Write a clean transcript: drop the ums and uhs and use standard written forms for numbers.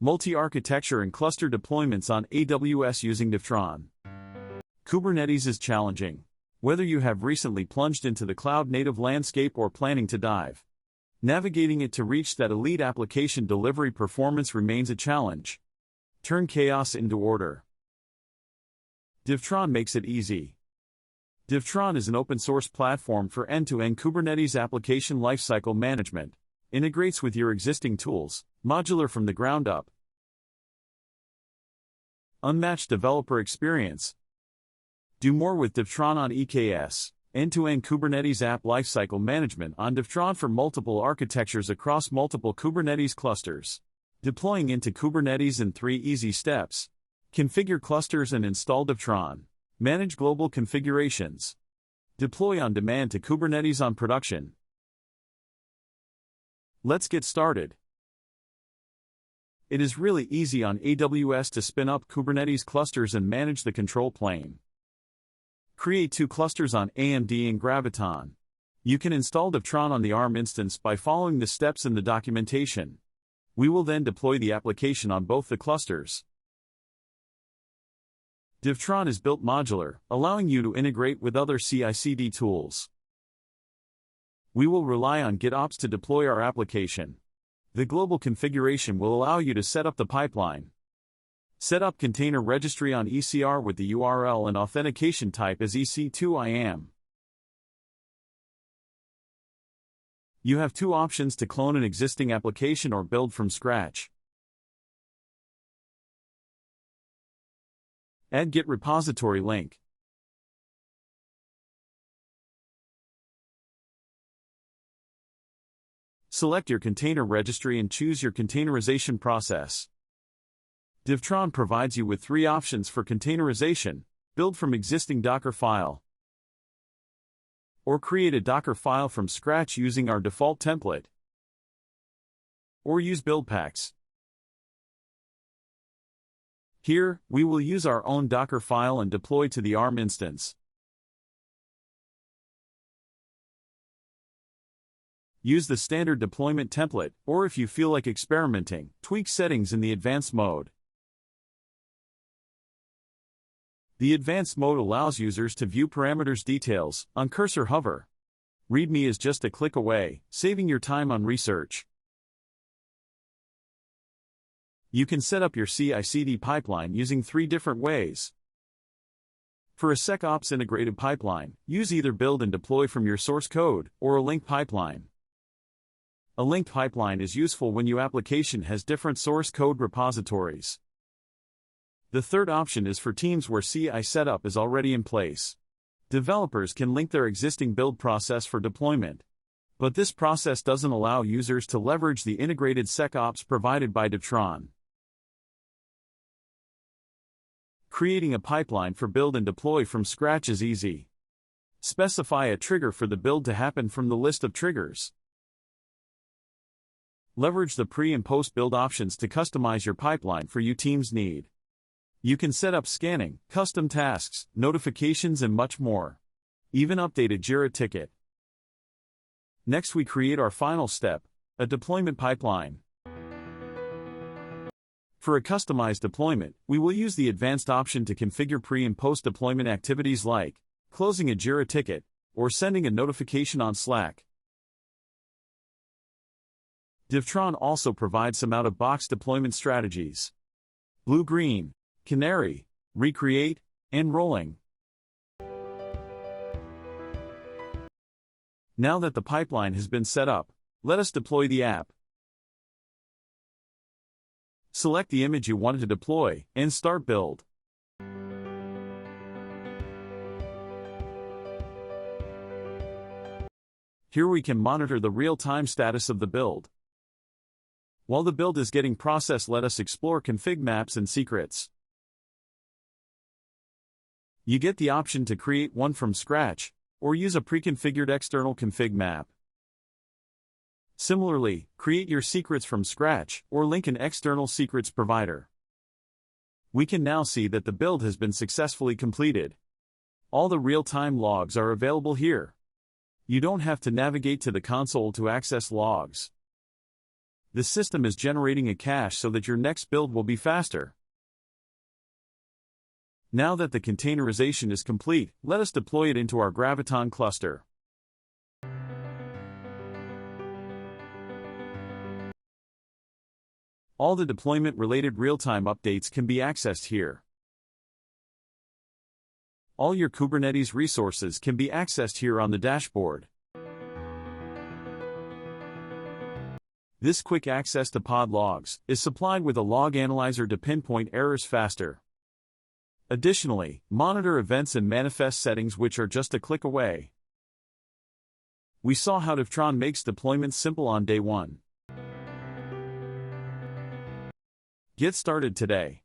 multi-architecture and cluster deployments on AWS using Devtron. Kubernetes is challenging. Whether you have recently plunged into the cloud-native landscape or planning to dive, navigating it to reach that elite application delivery performance remains a challenge. Turn chaos into order. Devtron makes it easy. Devtron is an open-source platform for end-to-end Kubernetes application lifecycle management. Integrates with your existing tools, modular from the ground up. Unmatched developer experience. Do more with Devtron on EKS. End-to-end Kubernetes app lifecycle management on Devtron for multiple architectures across multiple Kubernetes clusters. Deploying into Kubernetes in 3 easy steps. Configure clusters and install Devtron. Manage global configurations. Deploy on demand to Kubernetes on production. Let's get started. It is really easy on AWS to spin up Kubernetes clusters and manage the control plane. Create 2 clusters on AMD and Graviton. You can install Devtron on the ARM instance by following the steps in the documentation. We will then deploy the application on both the clusters. Devtron is built modular, allowing you to integrate with other CI/CD tools. We will rely on GitOps to deploy our application. The global configuration will allow you to set up the pipeline. Set up container registry on ECR with the URL and authentication type as EC2IAM. You have 2 options to clone an existing application or build from scratch. Add Git repository link. Select your container registry and choose your containerization process. Devtron provides you with 3 options for containerization: build from existing Docker file, or create a Docker file from scratch using our default template, or use build packs. Here, we will use our own Docker file and deploy to the ARM instance. Use the standard deployment template, or if you feel like experimenting, tweak settings in the advanced mode. The advanced mode allows users to view parameters details on cursor hover. README is just a click away, saving your time on research. You can set up your CI/CD pipeline using 3 different ways. For a SecOps integrated pipeline, use either build and deploy from your source code, or a linked pipeline. A linked pipeline is useful when your application has different source code repositories. The third option is for teams where CI setup is already in place. Developers can link their existing build process for deployment. But this process doesn't allow users to leverage the integrated SecOps provided by Devtron. Creating a pipeline for build and deploy from scratch is easy. Specify a trigger for the build to happen from the list of triggers. Leverage the pre- and post-build options to customize your pipeline for your team's need. You can set up scanning, custom tasks, notifications and much more. Even update a Jira ticket. Next we create our final step, a deployment pipeline. For a customized deployment, we will use the advanced option to configure pre- and post-deployment activities like closing a Jira ticket or sending a notification on Slack. Devtron also provides some out-of-box deployment strategies: blue-green, canary, recreate, and rolling. Now that the pipeline has been set up, let us deploy the app. Select the image you wanted to deploy, and start build. Here we can monitor the real-time status of the build. While the build is getting processed, let us explore config maps and secrets. You get the option to create one from scratch, or use a pre-configured external config map. Similarly, create your secrets from scratch, or link an external secrets provider. We can now see that the build has been successfully completed. All the real-time logs are available here. You don't have to navigate to the console to access logs. The system is generating a cache so that your next build will be faster. Now that the containerization is complete, let us deploy it into our Graviton cluster. All the deployment-related real-time updates can be accessed here. All your Kubernetes resources can be accessed here on the dashboard. This quick access to pod logs is supplied with a log analyzer to pinpoint errors faster. Additionally, monitor events and manifest settings which are just a click away. We saw how Devtron makes deployments simple on day 1. Get started today.